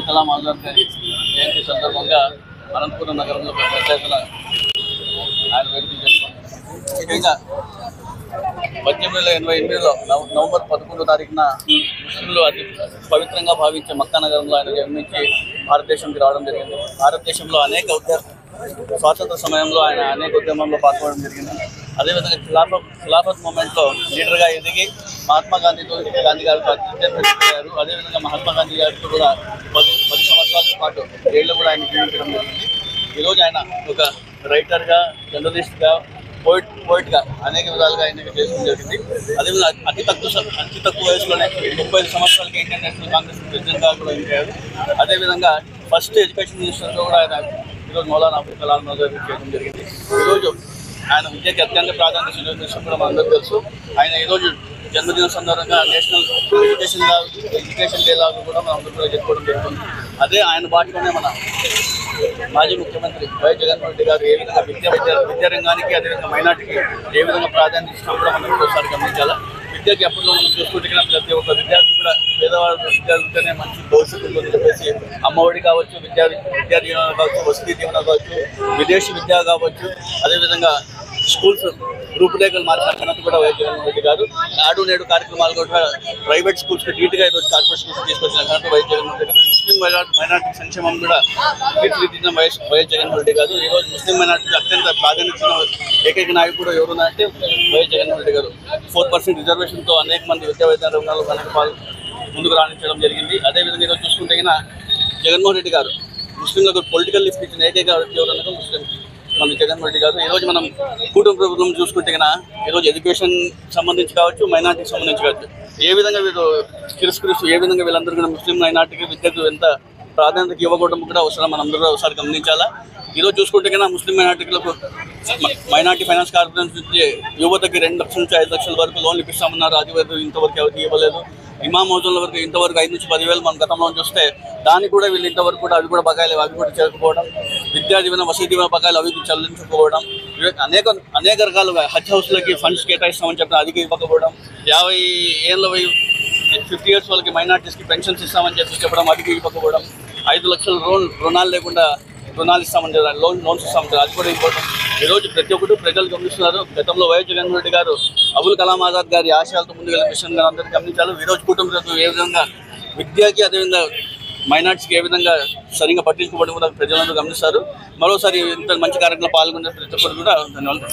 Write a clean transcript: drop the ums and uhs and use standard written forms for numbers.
కలాం ఆజాద్ గారి జయంతి సందర్భంగా అనంతపురం నగరంలో పెద్ద ఎత్తున ఆయన వేడుకలు చేసుకున్నారు. ముఖ్యంగా 1888లో నవంబర్ 11వ తారీఖున ముస్లింలు అతి పవిత్రంగా భావించే మక్కా నగరంలో ఆయన జన్మించి భారతదేశంకి రావడం జరిగింది. భారతదేశంలో అనేక స్వాతంత్ర సమయంలో ఆయన అనేక ఉద్యమంలో పాల్గొనడం జరిగింది. అదేవిధంగా ఖిలాఫత్ మూమెంట్లో లీడర్గా ఎదిగి మహాత్మా గాంధీ గారితో అధ్యక్షులు. అదేవిధంగా మహాత్మా గాంధీ గారితో కూడా 10 సంవత్సరాల పాటు జైల్లో కూడా ఆయన జీవించడం జరిగింది. ఈరోజు ఆయన ఒక రైటర్గా, జర్నలిస్ట్గా, పోయిట్గా అనేక విధాలుగా ఆయన చేసుకోవడం జరిగింది. అదేవిధంగా అతి తక్కువ వయసులోనే 35 సంవత్సరాలకి ఇండియన్ నేషనల్ కాంగ్రెస్ ప్రెసిడెంట్గా కూడా ఎన్నికయ్యారు. అదేవిధంగా ఫస్ట్ ఎడ్యుకేషన్ మినిస్టర్గా కూడా ఆయన ఈరోజు మౌలానా అబుల్ కలాం ఆజాద్ చేయడం జరిగింది. ఈరోజు ఆయన విద్యకి అత్యంత ప్రాధాన్యత ఇచ్చిన విషయం కూడా మనందరికీ తెలుసు. ఆయన ఈరోజు జన్మదిన సందర్భంగా నేషనల్ ఎడ్యుకేషన్ డే లాగా కూడా మనం అందరూ కూడా చెప్పుకోవడం జరుగుతుంది. అదే ఆయన బాటలోనే మన మాజీ ముఖ్యమంత్రి వైఎస్ జగన్మోహన్ రెడ్డి గారు ఏ విధంగా విద్యారంగానికి, అదేవిధంగా మైనార్టీకి ఏ విధంగా ప్రాధాన్యత ఇచ్చినా కూడా మనం ఒకసారి గమనించాలా. విద్యకి ఎప్పటిలో మనం చూసుకుంటే ప్రతి ఒక్క విద్యార్థి కూడా పేదవాళ్ళ విద్యార్థితోనే మంచి భవిష్యత్తు ఉందని చెప్పేసి అమ్మఒడి కావచ్చు, విద్యా దీవెన కావచ్చు, వసతి దీవెన కావచ్చు, విదేశీ విద్య కావచ్చు, అదేవిధంగా స్కూల్స్ రూపురేఖలు మార్చిన ఘనత కూడా వైఎస్ జగన్మోహన్ రెడ్డి గారు. నాడు నేడు కార్యక్రమాలు కూడా ప్రైవేట్ స్కూల్స్కి ధీటుగా ఈరోజు కార్పొరేట్ స్కూల్స్ తీసుకొచ్చిన ఘనత వైఎస్ జగన్మోహన్ రెడ్డి. ముస్లిం మైనార్టీ సంక్షేమం కూడా తీర్చిదిద్దిన వైఎస్ జగన్మోహన్ రెడ్డి గారు. ఈరోజు ముస్లిం మైనార్టీకి అత్యంత ప్రాధాన్యత ఏకైక నాయకుడు ఎవరున్నారంటే వైఎస్ జగన్మోహన్ రెడ్డి గారు. 4% రిజర్వేషన్తో అనేక మంది విద్యా రంగాల్లో అనేక ముందుకు రాణించడం జరిగింది. అదేవిధంగా ఈరోజు చూసుకుంటే జగన్మోహన్ రెడ్డి గారు ముస్లింలకు పొలిటికల్ లిఫ్ట్ ఇచ్చిన ఏకైక వ్యక్తి ఎవరన్నా ముస్లిం మన జగన్మోహన్ రెడ్డి గారు. ఈరోజు మనం కూటమి ప్రభుత్వం చూసుకుంటే ఈరోజు ఎడ్యుకేషన్ సంబంధించి కావచ్చు, మైనార్టీకి సంబంధించి కావచ్చు, ఏ విధంగా వీళ్ళు తిరస్కరిస్తూ ఏ విధంగా వీళ్ళందరూ కూడా ముస్లిం మైనార్టీకి విద్యకు ఎంత ప్రాధాన్యత ఇవ్వకూడదు కూడా అవసరం మనందరూ ఒకసారి గమనించాలా. ఈరోజు చూసుకుంటే ముస్లిం మైనార్టీలకు మైనార్టీ ఫైనాన్స్ కార్పొరేషన్ నుంచి యువతకి 2 లక్షల నుంచి 5 లక్షల వరకు లోన్లు ఇప్పిస్తామన్నారు. అది వరకు ఇంతవరకు ఎవరికి ఇవ్వలేదు. ఇమాం మౌజుల వరకు ఇంతవరకు 5 నుంచి 10,000 మనం గతంలో చూస్తే దానికి కూడా వీళ్ళు ఇంతవరకు కూడా అవి కూడా బకాయిలు అవి కూడా చేరుకోవడం, విద్యా దీవెన, వసతి దీవెన బకాయిలు అవి చెల్లించుకోవడం, అనేక రకాలుగా హజ్ హౌస్లకి ఫండ్స్ కేటాయిస్తామని చెప్పిన అది ఇవ్వకపోవడం, 50 ఏళ్ళ 50 ఇయర్స్ వాళ్ళకి మైనార్టీస్కి పెన్షన్స్ ఇస్తామని చెప్పడం అది ఇవ్వకపోవడం, 5 లక్షల రుణాలు లేకుండా రుణాలు ఇస్తామని లోన్స్ ఇస్తామని అది కూడా ఇవ్వడం. ఈరోజు ప్రతి ఒక్కటి ప్రజలు గమనిస్తున్నారు. గతంలో వైఎస్ జగన్మోహన్ రెడ్డి గారు అబుల్ కలాం ఆజాద్ గారి ఆశయాలతో ముందుకు విషయంగా అందరూ గమనించాలి. ఈరోజు కుటుంబ ఏ విధంగా విద్యకి, అదేవిధంగా మైనార్టీస్కి ఏ విధంగా సరిగ్గా పట్టించుకోవడం కూడా ప్రజలందరూ గమనిస్తారు. మరోసారి ఇంత మంచి కార్యక్రమంలో పాల్గొనే ప్రతి ఒక్కరు కూడా ధన్యవాదాలు.